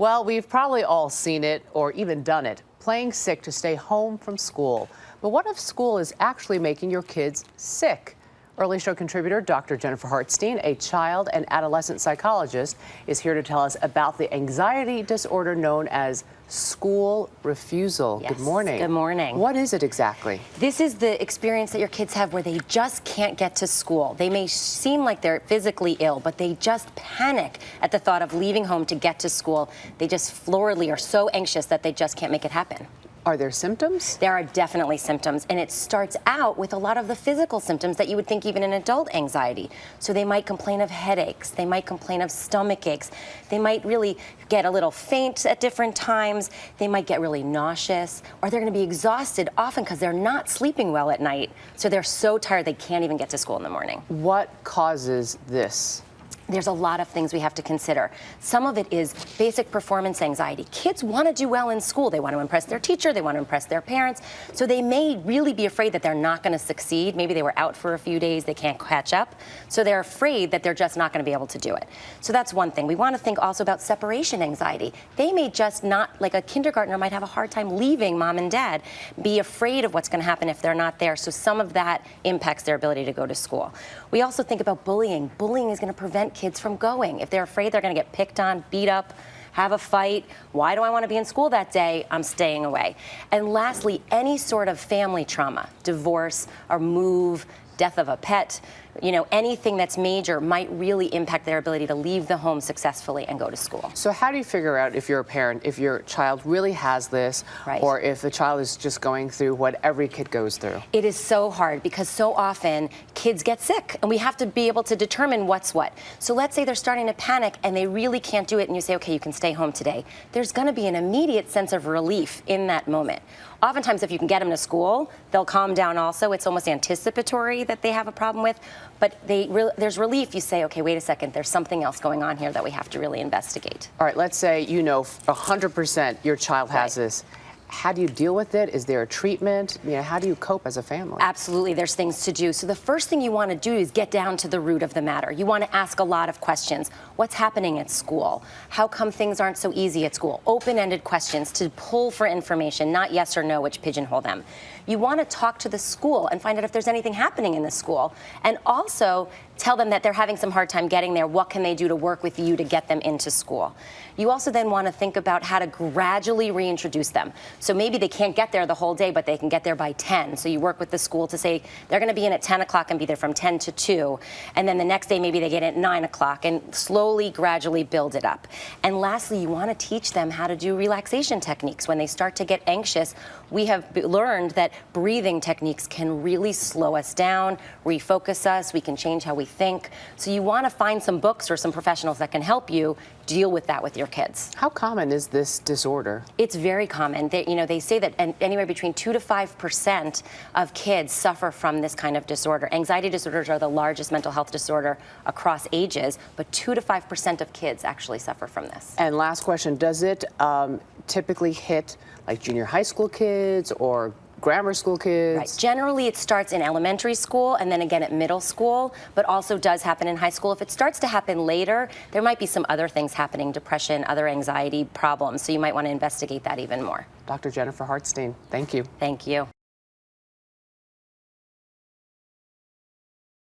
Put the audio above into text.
Well, we've probably all seen it or even done it, playing sick to stay home from school. But what if school is actually making your kids sick? Early Show contributor Dr. Jennifer Hartstein, a child and adolescent psychologist, is here to tell us about the anxiety disorder known as school refusal. Yes. Good morning. Good morning. What is it exactly? This is the experience that your kids have where they just can't get to school. They may seem like they're physically ill, but they just panic at the thought of leaving home to get to school. They just floridly are so anxious that they just can't make it happen. Are there symptoms? There are definitely symptoms, and it starts out with a lot of the physical symptoms that you would think even in adult anxiety. So they might complain of headaches, they might complain of stomach aches, they might really get a little faint at different times, they might get really nauseous, or they're going to be exhausted often because they're not sleeping well at night. So they're so tired they can't even get to school in the morning. What causes this? There's a lot of things we have to consider. Some of it is basic performance anxiety. Kids want to do well in school. They want to impress their teacher. They want to impress their parents. So they may really be afraid that they're not going to succeed. Maybe they were out for a few days. They can't catch up. So they're afraid that they're just not going to be able to do it. So that's one thing. We want to think also about separation anxiety. They may just not, like a kindergartner might have a hard time leaving mom and dad, be afraid of what's going to happen if they're not there. So some of that impacts their ability to go to school. We also think about bullying. Bullying is going to prevent kids from going. If they're afraid they're going to get picked on, beat up, have a fight, why do I want to be in school that day? I'm staying away. And lastly, any sort of family trauma, divorce or move, death of a pet, anything that's major might really impact their ability to leave the home successfully and go to school. So how do you figure out if you're a parent, if your child really has this, right, or if the child is just going through what every kid goes through? It is so hard because so often kids get sick and we have to be able to determine what's what. So let's say they're starting to panic and they really can't do it and you say, okay, you can stay home today. There's going to be an immediate sense of relief in that moment. Oftentimes, if you can get them to school, they'll calm down also. It's almost anticipatory that they have a problem with, but there's relief. You say, okay, wait a second, there's something else going on here that we have to really investigate. All right, let's say 100% your child has this. How do you deal with it? Is there a treatment? How do you cope as a family? Absolutely, there's things to do. So the first thing you want to do is get down to the root of the matter. You want to ask a lot of questions. What's happening at school? How come things aren't so easy at school? Open-ended questions to pull for information, not yes or no, which pigeonhole them. You want to talk to the school and find out if there's anything happening in the school, and also tell them that they're having some hard time getting there. What can they do to work with you to get them into school? You also then want to think about how to gradually reintroduce them. So maybe they can't get there the whole day, but they can get there by 10. So you work with the school to say they're going to be in at 10 o'clock and be there from 10 to 2. And then the next day, maybe they get in at 9 o'clock and slowly, gradually build it up. And lastly, you want to teach them how to do relaxation techniques. When they start to get anxious, we have learned that breathing techniques can really slow us down, refocus us. We can change how we think. So you want to find some books or some professionals that can help you deal with that with your kids. How common is this disorder? It's very common. They say that anywhere between 2 to 5% of kids suffer from this kind of disorder. Anxiety disorders are the largest mental health disorder across ages, but 2 to 5% of kids actually suffer from this. And last question, does it typically hit like junior high school kids or grammar school kids? Right. Generally, it starts in elementary school and then again at middle school, but also does happen in high school. If it starts to happen later, there might be some other things happening, depression, other anxiety problems, so you might want to investigate that even more. Dr. Jennifer Hartstein, thank you. Thank you.